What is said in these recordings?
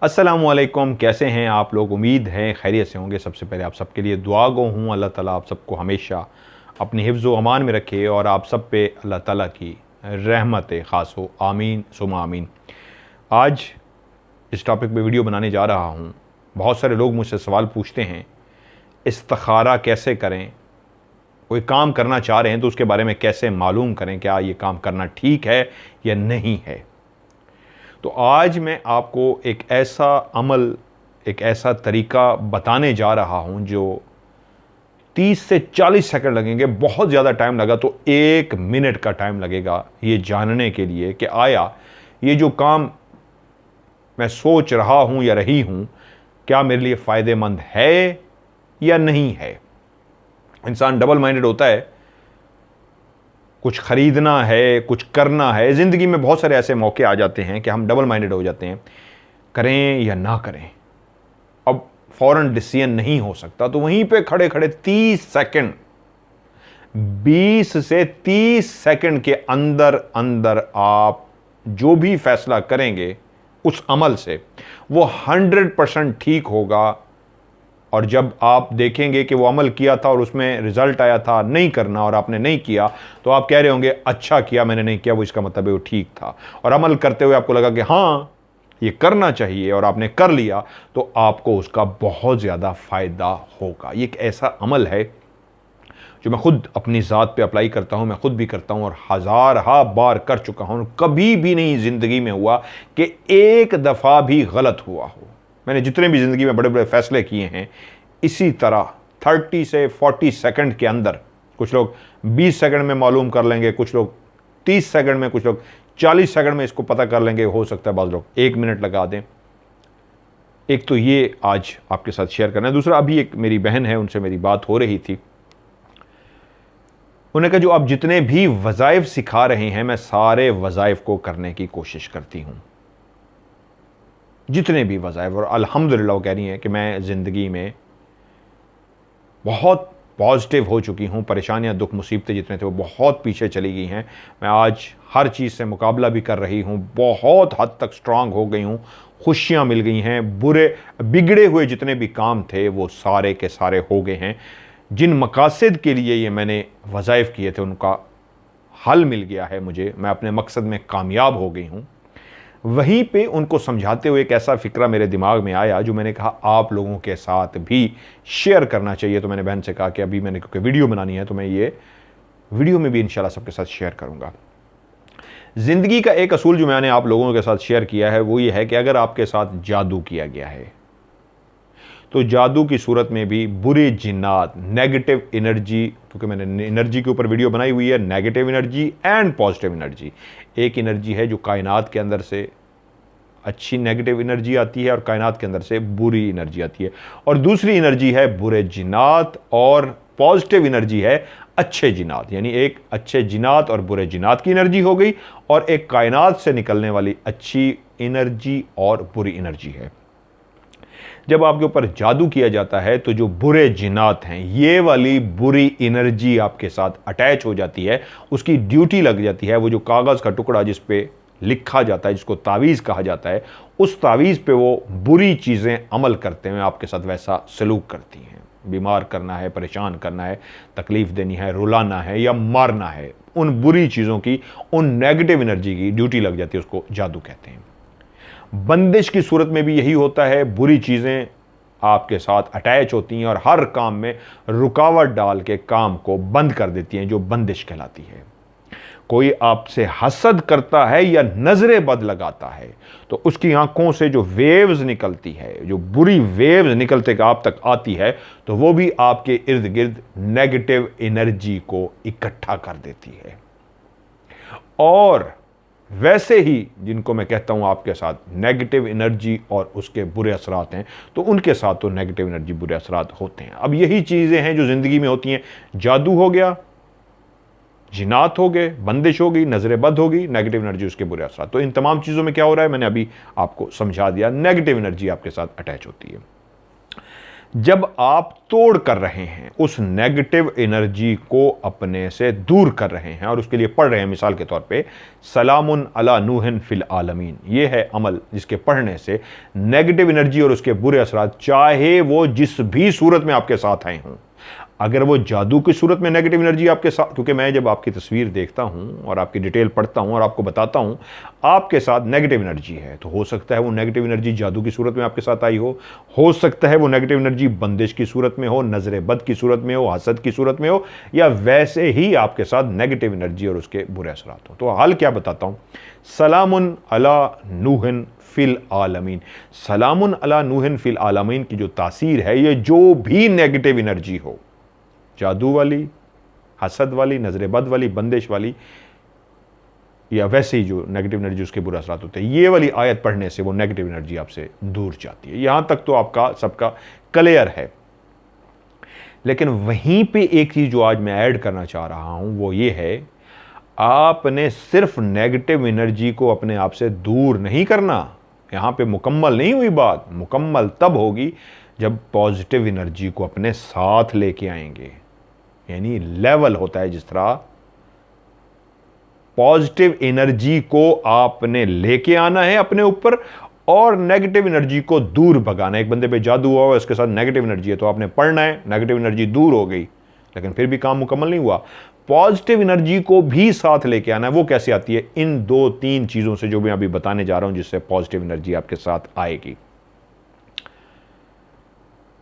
अस्सलामुअलैकुम, कैसे हैं आप लोग। उम्मीद है खैरियत से होंगे। सबसे पहले आप सबके लिए दुआ गो हूँ, अल्लाह ताला आप सबको हमेशा अपनी हिफ्ज़ व अमान में रखे और आप सब पे अल्लाह ताला की रहमत ख़ास हो। आमीन सुमा आमीन। आज इस टॉपिक पे वीडियो बनाने जा रहा हूँ। बहुत सारे लोग मुझसे सवाल पूछते हैं, इस्तिखारा कैसे करें, कोई काम करना चाह रहे हैं तो उसके बारे में कैसे मालूम करें, क्या ये काम करना ठीक है या नहीं है। तो आज मैं आपको एक ऐसा अमल, एक ऐसा तरीका बताने जा रहा हूं जो 30 से 40 सेकंड लगेंगे। बहुत ज़्यादा टाइम लगा तो 1 मिनट का टाइम लगेगा ये जानने के लिए कि आया ये जो काम मैं सोच रहा हूं या रही हूं क्या मेरे लिए फ़ायदेमंद है या नहीं है। इंसान डबल माइंडेड होता है, कुछ खरीदना है, कुछ करना है। ज़िंदगी में बहुत सारे ऐसे मौके आ जाते हैं कि हम डबल माइंडेड हो जाते हैं, करें या ना करें। अब फौरन डिसीजन नहीं हो सकता, तो वहीं पे खड़े खड़े 30 सेकंड, 20 से 30 सेकंड के अंदर अंदर आप जो भी फैसला करेंगे उस अमल से वो 100% ठीक होगा। और जब आप देखेंगे कि वो अमल किया था और उसमें रिजल्ट आया था नहीं करना और आपने नहीं किया, तो आप कह रहे होंगे अच्छा किया मैंने नहीं किया, वो इसका मतलब है वो ठीक था। और अमल करते हुए आपको लगा कि हाँ ये करना चाहिए और आपने कर लिया, तो आपको उसका बहुत ज़्यादा फ़ायदा होगा। ये एक ऐसा अमल है जो मैं खुद अपनी ज़ात पे अप्लाई करता हूँ, मैं खुद भी करता हूँ और हज़ार बार कर चुका हूँ। कभी भी नहीं ज़िंदगी में हुआ कि एक दफ़ा भी गलत हुआ हो। मैंने जितने भी ज़िंदगी में बड़े बड़े फ़ैसले किए हैं इसी तरह 30 से 40 सेकंड के अंदर, कुछ लोग 20 सेकंड में मालूम कर लेंगे, कुछ लोग 30 सेकंड में, कुछ लोग 40 सेकंड में इसको पता कर लेंगे। हो सकता है बाज़ लोग 1 मिनट लगा दें। एक तो ये आज आपके साथ शेयर करना है। दूसरा, अभी एक मेरी बहन है, उनसे मेरी बात हो रही थी। उन्होंने कहा जो आप जितने भी वज़ाइफ सिखा रहे हैं मैं सारे वज़ाइफ को करने की कोशिश करती हूँ, जितने भी वज़ाइफ। और अल्हम्दुलिल्लाह वो कह रही हैं कि मैं ज़िंदगी में बहुत पॉजिटिव हो चुकी हूँ। परेशानियाँ, दुख, मुसीबतें जितने थे वो बहुत पीछे चली गई हैं। मैं आज हर चीज़ से मुकाबला भी कर रही हूँ, बहुत हद तक स्ट्रांग हो गई हूँ, खुशियाँ मिल गई हैं। बुरे बिगड़े हुए जितने भी काम थे वो सारे के सारे हो गए हैं। जिन मकासद के लिए ये मैंने वज़ाइफ किए थे उनका हल मिल गया है मुझे, मैं अपने मकसद में कामयाब हो गई हूँ। वहीं पे उनको समझाते हुए एक ऐसा फ़िक्रा मेरे दिमाग में आया जो मैंने कहा आप लोगों के साथ भी शेयर करना चाहिए। तो मैंने बहन से कहा कि अभी मैंने क्योंकि वीडियो बनानी है तो मैं ये वीडियो में भी इंशाल्लाह सबके साथ शेयर करूँगा। ज़िंदगी का एक असूल जो मैंने आप लोगों के साथ शेयर किया है वो ये है कि अगर आपके साथ जादू किया गया है तो जादू की सूरत में भी बुरे जिन्नात, नेगेटिव एनर्जी, क्योंकि मैंने एनर्जी के ऊपर वीडियो बनाई हुई है, negative energy and positive energy. एक एनर्जी है जो कायनात के अंदर से अच्छी नेगेटिव एनर्जी आती है और कायनात के अंदर से बुरी एनर्जी आती है, और दूसरी एनर्जी है बुरे जिन्नात और पॉजिटिव एनर्जी है अच्छे जिन्नात। यानी एक अच्छे जिन्नात और बुरे जिन्नात की एनर्जी हो गई और एक कायनात से निकलने वाली अच्छी एनर्जी और बुरी एनर्जी है। जब आपके ऊपर जादू किया जाता है तो जो बुरे जिन्नात हैं, ये वाली बुरी एनर्जी आपके साथ अटैच हो जाती है, उसकी ड्यूटी लग जाती है। वो जो कागज़ का टुकड़ा जिस पे लिखा जाता है, जिसको तावीज़ कहा जाता है, उस तावीज़ पे वो बुरी चीज़ें अमल करते हुए आपके साथ वैसा सलूक करती हैं। बीमार करना है, परेशान करना है, तकलीफ़ देनी है, रुलाना है या मारना है, उन बुरी चीज़ों की, उन नेगेटिव एनर्जी की ड्यूटी लग जाती है, उसको जादू कहते हैं। बंदिश की सूरत में भी यही होता है, बुरी चीज़ें आपके साथ अटैच होती हैं और हर काम में रुकावट डाल के काम को बंद कर देती हैं, जो बंदिश कहलाती है। कोई आपसे हसद करता है या नजरें बद लगाता है तो उसकी आंखों से जो वेव्स निकलती है, जो बुरी वेव्स निकलते आप तक आती है, तो वो भी आपके इर्द गिर्द नेगेटिव एनर्जी को इकट्ठा कर देती है। और वैसे ही जिनको मैं कहता हूं आपके साथ नेगेटिव एनर्जी और उसके बुरे असरात हैं, तो उनके साथ तो नेगेटिव एनर्जी, बुरे असरात होते हैं। अब यही चीज़ें हैं जो ज़िंदगी में होती हैं। जादू हो गया, जिन्नात हो गए, बंदिश हो गई, नज़रें बद हो गई, नेगेटिव एनर्जी, उसके बुरे असरात। तो इन तमाम चीज़ों में क्या हो रहा है मैंने अभी आपको समझा दिया। नेगेटिव एनर्जी आपके साथ अटैच होती है। जब आप तोड़ कर रहे हैं, उस नेगेटिव एनर्जी को अपने से दूर कर रहे हैं और उसके लिए पढ़ रहे हैं, मिसाल के तौर पे सलामुन अला नूहन फिल आलमीन, ये है अमल जिसके पढ़ने से नेगेटिव एनर्जी और उसके बुरे असरात, चाहे वो जिस भी सूरत में आपके साथ आए हों, अगर वो जादू की सूरत में नेगेटिव एनर्जी आपके साथ, क्योंकि मैं जब आपकी तस्वीर देखता हूं और आपकी डिटेल पढ़ता हूं और आपको बताता हूं आपके साथ नेगेटिव एनर्जी है, तो हो सकता है वो नेगेटिव एनर्जी जादू की सूरत में आपके साथ आई हो सकता है वो नेगेटिव एनर्जी बंदिश की सूरत में हो, नजर बद की सूरत में हो, हसद की सूरत में हो, या वैसे ही आपके साथ नेगेटिव एनर्जी और उसके बुरे असरात हो। तो हल क्या बताता हूं, सलामुन अला नूहन फिल आलमीन, सलामुन अला नूहन फिल आलमीन की जो तासीर है, ये जो भी नेगेटिव एनर्जी हो, जादू वाली, हसद वाली, नजर बद वाली, बंदिश वाली, या वैसे ही जो नेगेटिव एनर्जी उसके बुरे असरात होते हैं, ये वाली आयत पढ़ने से वो नेगेटिव एनर्जी आपसे दूर जाती है। यहां तक तो आपका सबका क्लियर है। लेकिन वहीं पे एक चीज जो आज मैं ऐड करना चाह रहा हूं वो ये है, आपने सिर्फ नेगेटिव एनर्जी को अपने आप से दूर नहीं करना। यहां पे मुकम्मल नहीं हुई बात, मुकम्मल तब होगी जब पॉजिटिव एनर्जी को अपने साथ लेके आएंगे। यानी लेवल होता है, जिस तरह पॉजिटिव एनर्जी को आपने लेके आना है अपने ऊपर और नेगेटिव एनर्जी को दूर भगाना है। एक बंदे पे जादू हुआ है, उसके साथ नेगेटिव एनर्जी है, तो आपने पढ़ना है, नेगेटिव एनर्जी दूर हो गई, लेकिन फिर भी काम मुकम्मल नहीं हुआ। पॉजिटिव एनर्जी को भी साथ लेके आना है। वो कैसे आती है? इन 2-3 चीजों से जो मैं अभी बताने जा रहा हूं, जिससे पॉजिटिव एनर्जी आपके साथ आएगी।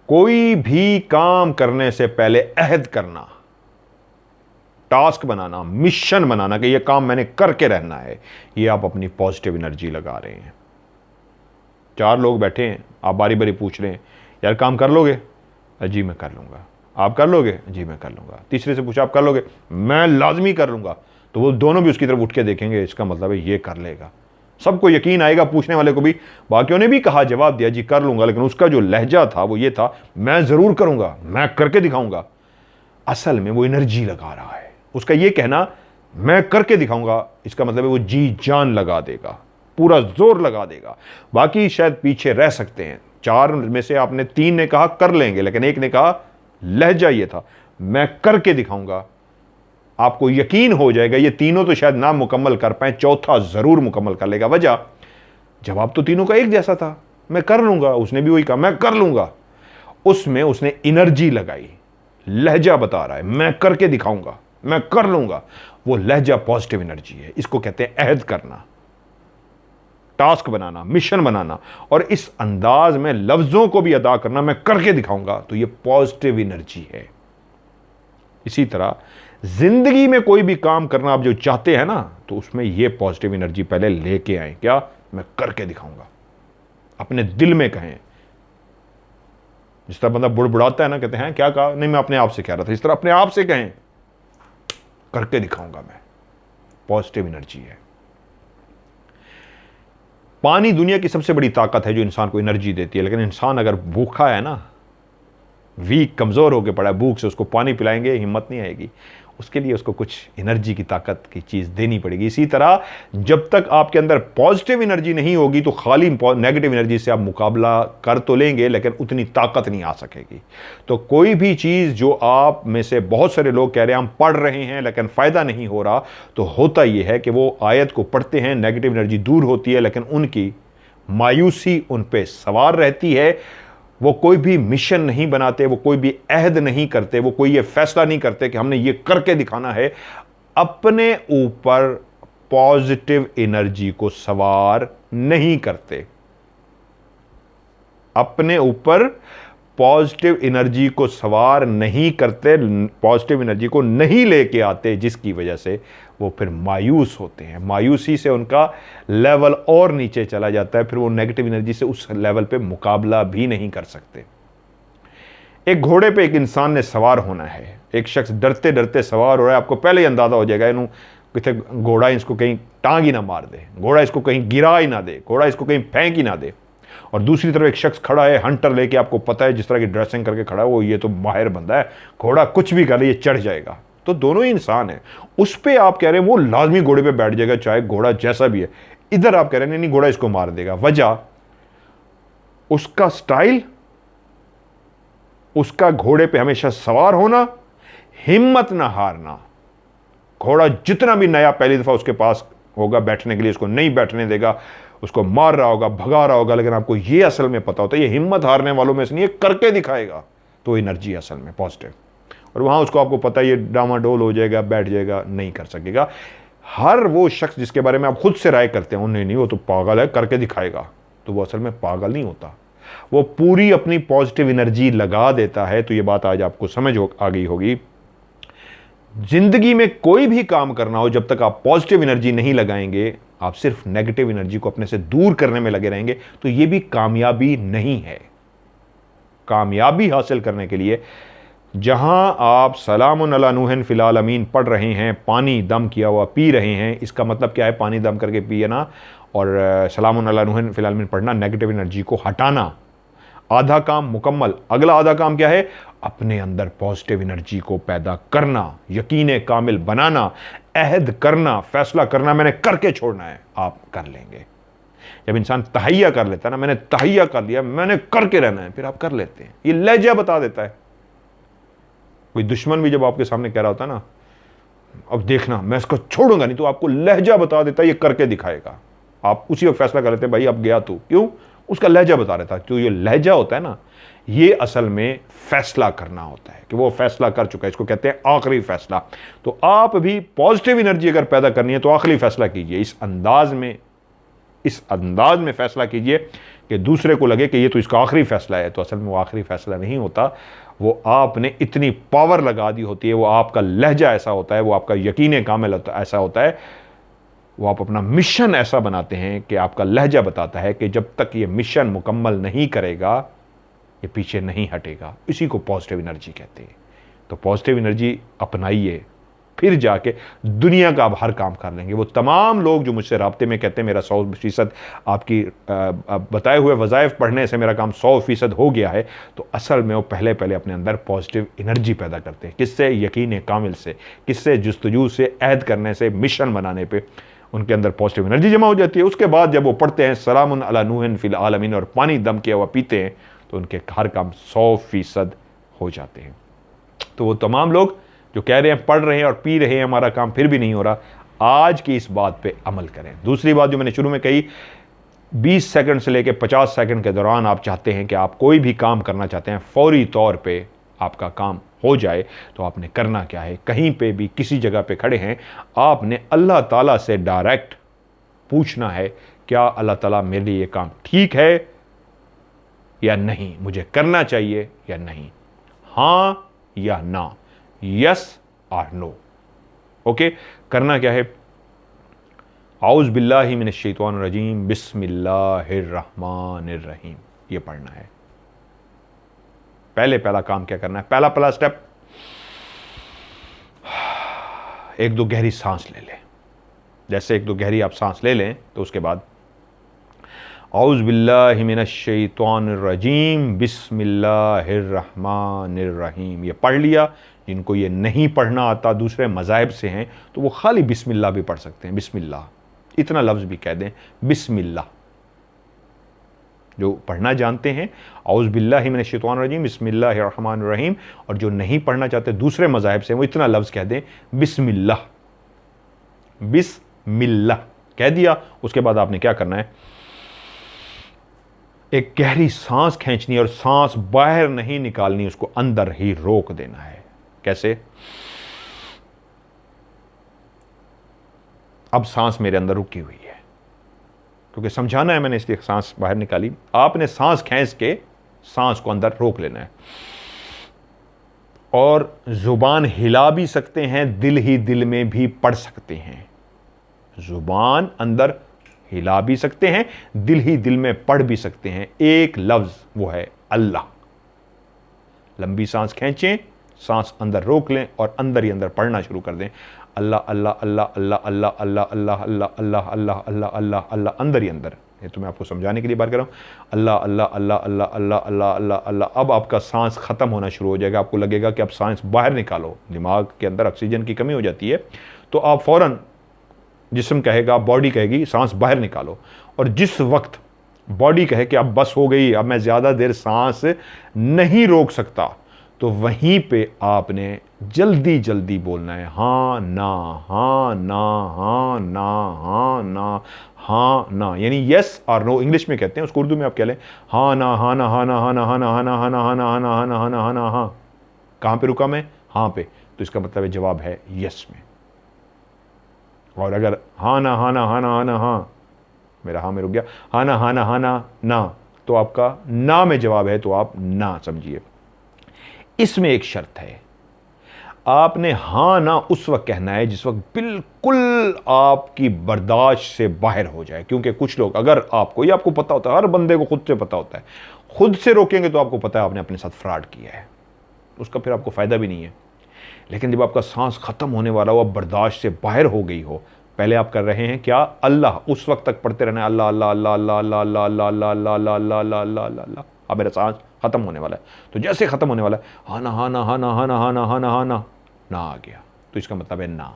कोई भी काम करने से पहले अहद करना, टास्क बनाना, मिशन बनाना कि यह काम मैंने करके रहना है, ये आप अपनी पॉजिटिव एनर्जी लगा रहे हैं। 4 लोग बैठे हैं, आप बारी बारी पूछ रहे हैं, यार काम कर लोगे? जी मैं कर लूंगा। आप कर लोगे? जी मैं कर लूंगा। तीसरे से पूछा, आप कर लोगे? मैं लाजमी कर लूंगा। तो वो दोनों भी उसकी तरफ उठ के देखेंगे, इसका मतलब है ये कर लेगा। सबको यकीन आएगा, पूछने वाले को भी। बाकियों ने भी कहा, जवाब दिया जी कर लूंगा, लेकिन उसका जो लहजा था वो ये था, मैं जरूर करूंगा, मैं करके दिखाऊंगा। असल में वो एनर्जी लगा रहा है। उसका ये कहना मैं करके दिखाऊंगा, इसका मतलब है वो जी जान लगा देगा, पूरा जोर लगा देगा। बाकी शायद पीछे रह सकते हैं। 4 में से आपने 3 ने कहा कर लेंगे, लेकिन एक ने कहा, लहजा ये था, मैं करके दिखाऊंगा। आपको यकीन हो जाएगा ये तीनों तो शायद ना मुकम्मल कर पाए, चौथा जरूर मुकम्मल कर लेगा। वजह, जवाब तो तीनों का एक जैसा था, मैं कर लूंगा। उसने भी वही कहा, मैं कर लूंगा। उसमें उसने एनर्जी लगाई, लहजा बता रहा है, मैं करके दिखाऊंगा, मैं कर लूंगा। वो लहजा पॉजिटिव एनर्जी है। इसको कहते हैं अहद करना, टास्क बनाना, मिशन बनाना, और इस अंदाज में लफ्जों को भी अदा करना, मैं करके दिखाऊंगा। तो ये पॉजिटिव एनर्जी है। इसी तरह जिंदगी में कोई भी काम करना आप जो चाहते हैं ना, तो उसमें ये पॉजिटिव एनर्जी पहले लेके आए। क्या? मैं करके दिखाऊंगा। अपने दिल में कहें। जिस तरह बंदा बुड़बुड़ाता है ना, कहते हैं क्या कहा? नहीं मैं अपने आप से कह रहा था। इस तरह अपने आप से कहें, करके दिखाऊंगा मैं। पॉजिटिव एनर्जी है। पानी दुनिया की सबसे बड़ी ताकत है जो इंसान को एनर्जी देती है। लेकिन इंसान अगर भूखा है ना, वीक, कमजोर होकर पड़ा है, भूख से उसको पानी पिलाएंगे हिम्मत नहीं आएगी। उसके लिए उसको कुछ एनर्जी की ताकत की चीज देनी पड़ेगी। इसी तरह जब तक आपके अंदर पॉजिटिव एनर्जी नहीं होगी तो खाली नेगेटिव एनर्जी से आप मुकाबला कर तो लेंगे, लेकिन उतनी ताकत नहीं आ सकेगी। तो कोई भी चीज जो आप में से बहुत सारे लोग कह रहे हैं हम पढ़ रहे हैं लेकिन फायदा नहीं हो रहा, तो होता यह है कि वो आयत को पढ़ते हैं, नेगेटिव एनर्जी दूर होती है, लेकिन उनकी मायूसी उन पर सवार रहती है। वो कोई भी मिशन नहीं बनाते, वो कोई भी अहद नहीं करते, वो कोई ये फैसला नहीं करते कि हमने ये करके दिखाना है। अपने ऊपर पॉजिटिव एनर्जी को सवार नहीं करते, अपने ऊपर पॉजिटिव एनर्जी को सवार नहीं करते, पॉजिटिव एनर्जी को नहीं लेके आते, जिसकी वजह से वो फिर मायूस होते हैं। मायूसी से उनका लेवल और नीचे चला जाता है, फिर वो नेगेटिव एनर्जी से उस लेवल पे मुकाबला भी नहीं कर सकते। एक घोड़े पे एक इंसान ने सवार होना है। एक शख्स डरते डरते सवार हो रहा है, आपको पहले ही अंदाजा हो जाएगा इन्हों कितने घोड़ा इसको कहीं टांग ही ना मार दे, घोड़ा इसको कहीं गिरा ही ना दे, घोड़ा इसको कहीं फेंक ही ना दे। और दूसरी तरफ एक शख्स खड़ा है हंटर लेके, आपको पता है जिस तरह की ड्रेसिंग करके खड़ा है वो, ये तो माहिर बंदा है, घोड़ा कुछ भी कर ले ये चढ़ जाएगा। तो दोनों ही इंसान है। उस पे आप कह रहे हैं वो लाजमी घोड़े पे बैठ जाएगा चाहे घोड़ा जैसा भी है। इधर आप कह रहे हैं नहीं घोड़ा इसको मार देगा। वजह, उसका स्टाइल उसका घोड़े पे हमेशा सवार होना, हिम्मत ना हारना। घोड़ा जितना भी नया पहली दफ़ा उसके पास होगा बैठने के लिए, उसको नहीं बैठने देगा, उसको मार रहा होगा, भगा रहा होगा, लेकिन आपको ये असल में पता होता है ये हिम्मत हारने वालों में से नहीं, ये करके दिखाएगा, तो एनर्जी असल में पॉजिटिव। और वहाँ उसको आपको पता है ये डामाडोल हो जाएगा, बैठ जाएगा, नहीं कर सकेगा। हर वो शख्स जिसके बारे में आप खुद से राय करते हैं, नहीं वो तो पागल है, करके दिखाएगा, तो वो असल में पागल नहीं होता, वो पूरी अपनी पॉजिटिव एनर्जी लगा देता है। तो ये बात आज आपको समझ आ गई होगी। जिंदगी में कोई भी काम करना हो, जब तक आप पॉजिटिव एनर्जी नहीं लगाएंगे, आप सिर्फ नेगेटिव एनर्जी को अपने से दूर करने में लगे रहेंगे, तो ये भी कामयाबी नहीं है। कामयाबी हासिल करने के लिए जहां आप सलामुन अला नूहन फिल आलमीन पढ़ रहे हैं, पानी दम किया हुआ पी रहे हैं, इसका मतलब क्या है? पानी दम करके पिना और सलामुन अला नूहन फिल आलमीन पढ़ना, नेगेटिव एनर्जी को हटाना। आधा काम मुकम्मल। अगला आधा काम क्या है? अपने अंदर पॉजिटिव एनर्जी को पैदा करना, यकीन कामिल बनाना, अहद करना, फैसला करना, मैंने करके छोड़ना है। आप कर लेंगे। जब इंसान तहैया कर लेता है ना, मैंने तहैया कर लिया, मैंने करके रहना है, फिर आप कर लेते हैं। ये लहजा बता देता है। कोई दुश्मन भी जब आपके सामने कह रहा होता है ना, अब देखना मैं इसको छोड़ूंगा नहीं, तो आपको लहजा बता देता है, ये करके दिखाएगा। आप उसी वक्त फैसला कर लेते हैं, भाई अब गया तू। क्यों? उसका लहजा बता रहा था। तो ये लहजा होता है ना, ये असल में फैसला करना होता है कि वो फैसला कर चुका है, इसको कहते हैं आखिरी फैसला। तो आप भी पॉजिटिव एनर्जी अगर पैदा करनी है तो आखिरी फैसला कीजिए। इस अंदाज में फैसला कीजिए कि दूसरे को लगे कि ये तो इसका आखिरी फैसला है, तो असल में वो आखिरी फैसला नहीं होता। वो आपने इतनी पावर लगा दी होती है, वो आपका लहजा ऐसा होता है, वो आपका यकीन कामिल ऐसा होता है, वो आप अपना मिशन ऐसा बनाते हैं कि आपका लहजा बताता है कि जब तक ये मिशन मुकम्मल नहीं करेगा, ये पीछे नहीं हटेगा। इसी को पॉजिटिव एनर्जी कहते हैं। तो पॉजिटिव एनर्जी अपनाइए, फिर जाके दुनिया का आप हर काम कर लेंगे। वो तमाम लोग जो मुझसे राब्ते में कहते हैं मेरा 100% आपकी बताए हुए वज़ाइफ पढ़ने से मेरा काम 100% हो गया है, तो असल में वो पहले अपने अंदर पॉजिटिव एनर्जी पैदा करते हैं। किससे? यकीन कामिल से। किससे? जुस्तजू से, अहद करने से, मिशन बनाने पे उनके अंदर पॉजिटिव एनर्जी जमा हो जाती है। उसके बाद जब वो पढ़ते हैं सलामुन अला नूहन फिल आलमीन और पानी दम किया हुआ पीते हैं, तो उनके हर काम 100% हो जाते हैं। तो वो तमाम लोग जो कह रहे हैं पढ़ रहे हैं और पी रहे हैं, हमारा काम फिर भी नहीं हो रहा, आज की इस बात पे अमल करें। दूसरी बात जो मैंने शुरू में कही, 20 सेकंड से लेकर 50 सेकंड के दौरान आप चाहते हैं कि आप कोई भी काम करना चाहते हैं, फौरी तौर पे आपका काम हो जाए, तो आपने करना क्या है? कहीं पे भी किसी जगह पे खड़े हैं, आपने अल्लाह ताला से डायरेक्ट पूछना है, क्या अल्लाह ताला मेरे लिए ये काम ठीक है या नहीं, मुझे करना चाहिए या नहीं, हाँ या ना, यस और नो। ओके, करना क्या है? औज़ बिल्लाहि मिनश शैतानिर रजीम, बिस्मिल्लाहिर रहमानिर रहीम, ये पढ़ना है। पहला काम क्या करना है? पहला स्टेप, एक दो गहरी सांस ले लें। जैसे एक दो गहरी आप सांस ले लें, तो उसके बाद औज़ बिल्लाहि मिनश शैतानिर रजीम, बिस्मिल्लाहिर रहमानिर रहीम, ये पढ़ लिया। जिनको ये नहीं पढ़ना आता, दूसरे मज़ाहिब से हैं, तो वो खाली बिस्मिल्लाह भी पढ़ सकते हैं। बिस्मिल्लाह, इतना लफ्ज़ भी कह दें, बिस्मिल्लाह। जो पढ़ना जानते हैं, औज़ बिल्लाहि मिनश शैतानिर रजीम, बिस्मिल्लाहिर रहमानिर रहीम, और जो नहीं पढ़ना चाहते दूसरे मज़ाहिब से, वो इतना लफ्ज़ कह दें, बिस्मिल्लाह। बिस्मिल्लाह कह दिया। उसके बाद आपने क्या करना है? एक गहरी सांस खींचनी है और सांस बाहर नहीं निकालनी, उसको अंदर ही रोक देना है। कैसे? अब सांस मेरे अंदर रुकी हुई है, क्योंकि समझाना है मैंने, इसलिए सांस बाहर निकाली। आपने सांस खींच के सांस को अंदर रोक लेना है, और जुबान हिला भी सकते हैं, दिल ही दिल में भी पढ़ सकते हैं। जुबान अंदर हिला भी सकते हैं, दिल ही दिल में पढ़ भी सकते हैं। एक लफ्ज, वो है अल्लाह। लंबी सांस खींचें, सांस अंदर रोक लें और अंदर ही अंदर पढ़ना शुरू कर दें। अल्लाह अल्लाह अल्लाह अल्लाह अल्लाह अल्लाह अल्लाह अल्लाह अल्लाह अल्लाह अल्लाह अल्लाह अल्लाह, अंदर ही अंदर। ये तो मैं आपको समझाने के लिए बात कर रहा हूँ। अल्लाह अल्लाह अल्लाह अल्लाह अल्लाह अल्लाह अल्लाह अल्लाह। अब आपका सांस खत्म होना शुरू हो जाएगा, आपको लगेगा कि अब सांस बाहर निकालो। दिमाग के अंदर ऑक्सीजन की कमी हो जाती है, तो आप फौरन, जिस्म कहेगा, बॉडी कहेगी सांस बाहर निकालो। और जिस वक्त बॉडी कहे कि अब बस हो गई, अब मैं ज़्यादा देर सांस नहीं रोक सकता, तो वहीं पे आपने जल्दी जल्दी बोलना है हाँ ना, हाँ ना, हाँ ना, हाँ ना, हाँ ना, यानी यस और नो इंग्लिश में कहते हैं, उसको उर्दू में आप कह लें हाँ ना, हाँ ना, हाँ ना, हाँ ना, हाँ ना, हाँ ना, हाँ ना, हाँ ना, हाँ ना, हाँ ना, हाँ ना, हाँ ना, हाँ। कहाँ पे रुका मैं? हाँ पे। तो इसका मतलब है जवाब है यस में। और अगर हाँ ना, हाँ ना, हाँ ना, हाँ ना, हाँ, मेरा हाँ में रुक गया, हाँ ना, हाँ ना, हाँ ना, ना, तो आपका ना में जवाब है, तो आप ना समझिए। इसमें एक शर्त है, आपने हाँ ना उस वक्त कहना है जिस वक्त बिल्कुल आपकी बर्दाश्त से बाहर हो जाए। क्योंकि कुछ लोग, अगर आपको, ये आपको पता होता है, हर बंदे को खुद से पता होता है, खुद से रोकेंगे तो आपको पता है आपने अपने साथ फ्रॉड किया है, उसका फिर आपको फायदा भी नहीं है। लेकिन जब आपका सांस खत्म होने वाला हो, अब बर्दाश्त से बाहर हो गई हो, पहले आप कर रहे हैं क्या? अल्लाह, उस वक्त तक पढ़ते रहना है अल्लाह अल्लाह अल्लाह अल्लाह अल्लाह अल्लाह अल्लाह अल्लाह अल्लाह अल्लाह अल्लाह अल्लाह अल्लाह अल्लाह। अब मेरा सांस खत्म होने वाला है, तो जैसे खत्म होने वाला है हाना हाना हाना हाना हाना हाना हाना ना आ गया, तो इसका मतलब है ना।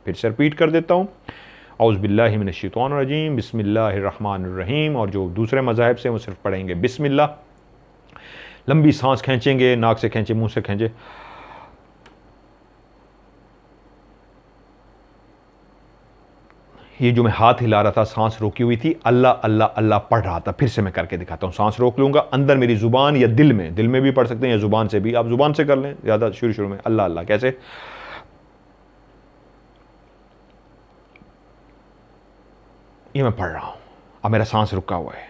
फिर से रिपीट कर देता हूँ, औज़ बिल्लाहि मिनश शैतानिर रजीम, बिस्मिल्लाहिर रहमानिर रहीम। और जो दूसरे मज़ाहिब से वो सिर्फ पढ़ेंगे बिस्मिल्लाह, लंबी सांस खींचेंगे, नाक से खींचे, मुंह से खींचे, ये जो मैं हाथ हिला रहा था, सांस रोकी हुई थी, अल्लाह अल्लाह अल्लाह पढ़ रहा था। फिर से मैं करके दिखाता हूँ, सांस रोक लूंगा, अंदर मेरी जुबान या दिल में भी पढ़ सकते हैं या जुबान से भी, आप जुबान से कर लें ज़्यादा शुरू में, अल्लाह अल्लाह कैसे, ये मैं पढ़ रहा हूँ, अब मेरा सांस रुका हुआ है।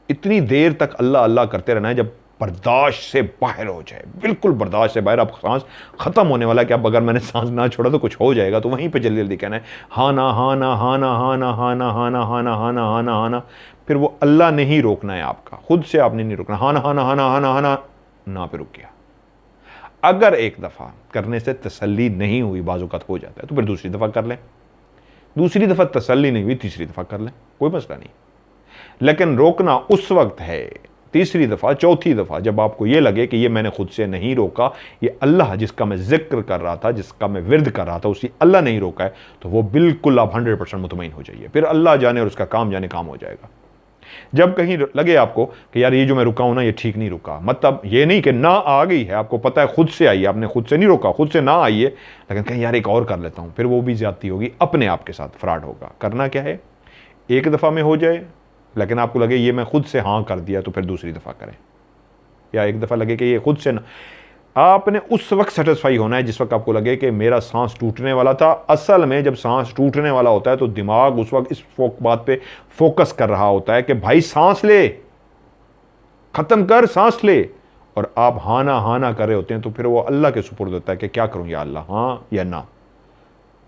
इतनी देर तक अल्लाह अल्लाह करते रहना है जब बर्दाश्त से बाहर हो जाए, बिल्कुल बर्दाश्त से बाहर, अब सांस खत्म होने वाला है कि अब अगर मैंने सांस ना छोड़ा तो कुछ हो जाएगा, तो वहीं पे जल्दी जल्दी कहना है हाँ ना, हाँ ना, हाँ ना, हाँ ना, हाँ ना, हाँ ना, हाँ ना, हाँ ना, हाँ ना, हाँ ना। फिर वो अल्लाह ने ही रोकना है, आपका खुद से आपने नहीं रोकना, हाँ ना, हाँ ना, हाँ ना, हाँ ना, हाँ ना, ना पे रुक गया। अगर एक दफ़ा करने से तसल्ली नहीं हुई, बाज़-औक़ात हो जाता है, तो फिर दूसरी दफ़ा कर लें, दूसरी दफ़ा तसल्ली नहीं हुई, तीसरी दफ़ा कर लें, कोई मसला नहीं। लेकिन रोकना उस वक्त है, तीसरी दफ़ा, चौथी दफ़ा, जब आपको ये लगे कि ये मैंने खुद से नहीं रोका, ये अल्लाह जिसका मैं जिक्र कर रहा था, जिसका मैं विर्द कर रहा था, उसी अल्लाह ने ही रोका है, तो वो बिल्कुल आप 100% मुतमईन हो जाइए। फिर अल्लाह जाने और उसका काम जाने, काम हो जाएगा। जब कहीं लगे आपको कि यार ये जो मैं रुका हूं ना, ये ठीक नहीं रुका, मतलब ये नहीं कि ना आ गई है, आपको पता है खुद से आई है, आपने खुद से नहीं रोका, खुद से ना आई है, लेकिन कहीं यार एक और कर लेता हूं, फिर वो भी ज्यादती होगी, अपने आप के साथ फ्रॉड होगा। करना क्या है, एक दफ़ा में हो जाए, लेकिन आपको लगे ये मैं खुद से हाँ कर दिया, तो फिर दूसरी दफ़ा करें। या एक दफ़ा लगे कि ये खुद से ना, आपने उस वक्त सेटिस्फाई होना है जिस वक्त आपको लगे कि मेरा सांस टूटने वाला था। असल में जब सांस टूटने वाला होता है तो दिमाग उस वक्त इस बात पे फोकस कर रहा होता है कि भाई सांस ले, खत्म कर, सांस ले, और आप हाँ ना कर रहे होते हैं, तो फिर वो अल्लाह के सुपुर्द होता है कि क्या करूं या अल्लाह, हाँ या ना।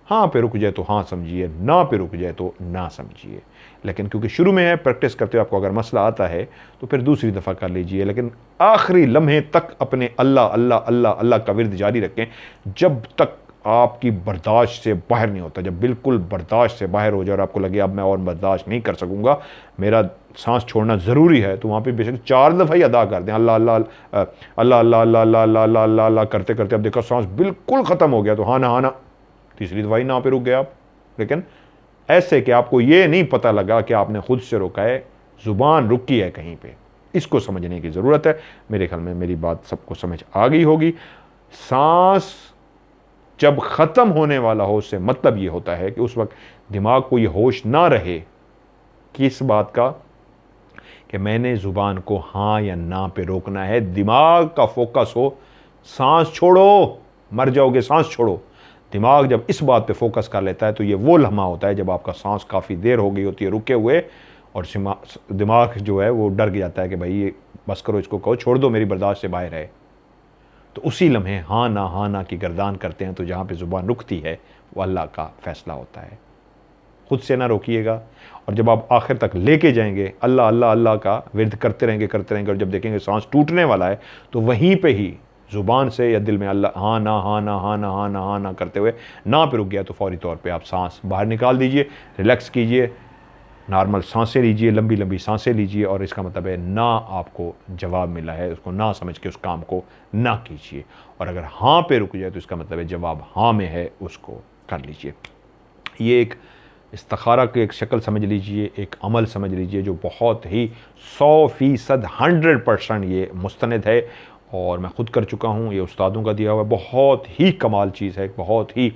हाँ पे रुक जाए तो हाँ समझिए, ना पे रुक जाए तो ना समझिए। लेकिन क्योंकि शुरू में है, प्रैक्टिस करते हुए आपको अगर मसला आता है तो फिर दूसरी दफ़ा कर लीजिए, लेकिन आखिरी लम्हे तक अपने अल्लाह अल्लाह अल्लाह अल्लाह का विर्द जारी रखें, जब तक आपकी बर्दाश्त से बाहर नहीं होता। जब बिल्कुल बर्दाश्त से बाहर हो जाए और आपको लगे अब मैं और बर्दाश्त नहीं कर सकूँगा, मेरा सांस छोड़ना ज़रूरी है, तो वहाँ पे बेशक 4 दफ़ा ही अदा कर दें अल्लाह अल्लाह अल्लाह अल्लाह अल्लाह अल्लाह अल्लाह अल्लाह अल्लाह करते करते अब देखो सांस बिल्कुल ख़त्म हो गया, तो हाँ ना, तीसरी दवाई ना पे रुक गए आप। लेकिन ऐसे कि आपको ये नहीं पता लगा कि आपने खुद से रोका है, ज़ुबान रुकी है कहीं पे, इसको समझने की ज़रूरत है। मेरे ख्याल में मेरी बात सबको समझ आ गई होगी। सांस जब ख़त्म होने वाला हो, उससे मतलब ये होता है कि उस वक्त दिमाग को ये होश ना रहे किस बात का, कि मैंने ज़ुबान को हाँ या ना पे रोकना है। दिमाग का फोकस हो सांस छोड़ो, मर जाओगे, सांस छोड़ो। दिमाग जब इस बात पे फोकस कर लेता है तो ये वो लम्हा होता है जब आपका सांस काफ़ी देर हो गई होती है रुके हुए, और दिमाग जो है वो डर जाता है कि भाई ये बस करो, इसको कहो छोड़ दो, मेरी बर्दाश्त से बाहर है। तो उसी लम्हे हाँ ना की गर्दान करते हैं, तो जहाँ पे ज़ुबान रुकती है वो अल्लाह का फ़ैसला होता है। खुद से ना रोकिएगा, और जब आप आखिर तक लेके जाएंगे अल्लाह अल्लाह अल्लाह का विर्द करते रहेंगे, और जब देखेंगे सांस टूटने वाला है, तो वहीं पे ही ज़ुबान से या दिल में अल्लाह हाँ ना हाँ ना हाँ ना हाँ ना हाँ ना करते हुए ना पे रुक गया, तो फौरी तौर पे आप सांस बाहर निकाल दीजिए, रिलैक्स कीजिए, नॉर्मल सांसें लीजिए, लंबी लंबी सांसें लीजिए, और इसका मतलब है ना आपको जवाब मिला है, उसको ना समझ के उस काम को ना कीजिए। और अगर हाँ पे रुक जाए तो इसका मतलब है जवाब हाँ में है, उसको कर लीजिए। ये एक इस्तिखारा की एक शक्ल समझ लीजिए, एक अमल समझ लीजिए जो बहुत ही 100% 100% ये मुस्तनद है और मैं ख़ुद कर चुका हूँ। ये उस्तादों का दिया हुआ बहुत ही कमाल चीज़ है, बहुत ही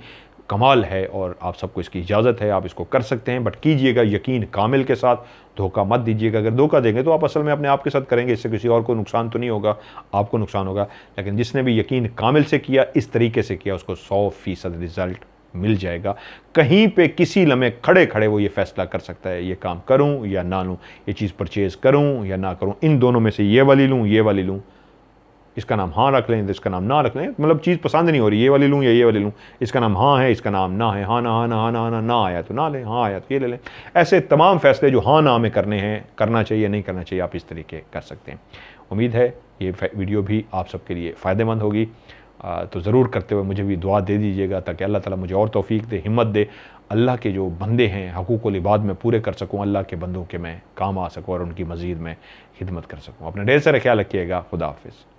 कमाल है और आप सबको इसकी इजाज़त है, आप इसको कर सकते हैं। बट कीजिएगा यकीन कामिल के साथ, धोखा मत दीजिएगा। अगर धोखा देंगे तो आप असल में अपने आप के साथ करेंगे, इससे किसी और को नुकसान तो नहीं होगा, आपको नुकसान होगा। लेकिन जिसने भी यकीन कामिल से किया, इस तरीके से किया, उसको 100% रिज़ल्ट मिल जाएगा। कहीं पे किसी लम्हे खड़े खड़े वो ये फ़ैसला कर सकता है, ये काम करूँ या ना लूँ, ये चीज़ परचेज़ करूँ या ना करूँ, इन दोनों में से ये वाली लूँ, ये वाली लूँ। इसका नाम हाँ रख लें तो इसका नाम ना रख लें, मतलब चीज़ पसंद नहीं हो रही, ये वाली लूँ या ये वाली लूँ, इसका नाम हाँ है, इसका नाम ना है, हाँ ना हाँ ना हाँ ना हाँ ना, ना आया तो ना लें, हाँ आया तो ये ले लें। ऐसे तमाम फ़ैसले जो हाँ ना में करने हैं, करना चाहिए नहीं करना चाहिए, आप इस तरीके कर सकते हैं। उम्मीद है ये वीडियो भी आप सबके लिए फ़ायदेमंद होगी। तो ज़रूर करते हुए मुझे भी दुआ दे दीजिएगा ताकि अल्लाह ताला मुझे और तौफीक दे, हिम्मत दे, अल्लाह के जो बंदे हैं हकूक़ुल इबाद में पूरे कर सकूँ, अल्लाह के बंदों के मैं काम आ सकूँ और उनकी मज़ीद में खिदमत कर सकूँ। अपने ढेर सारा ख्याल रखिएगा। खुदा हाफ़िज़।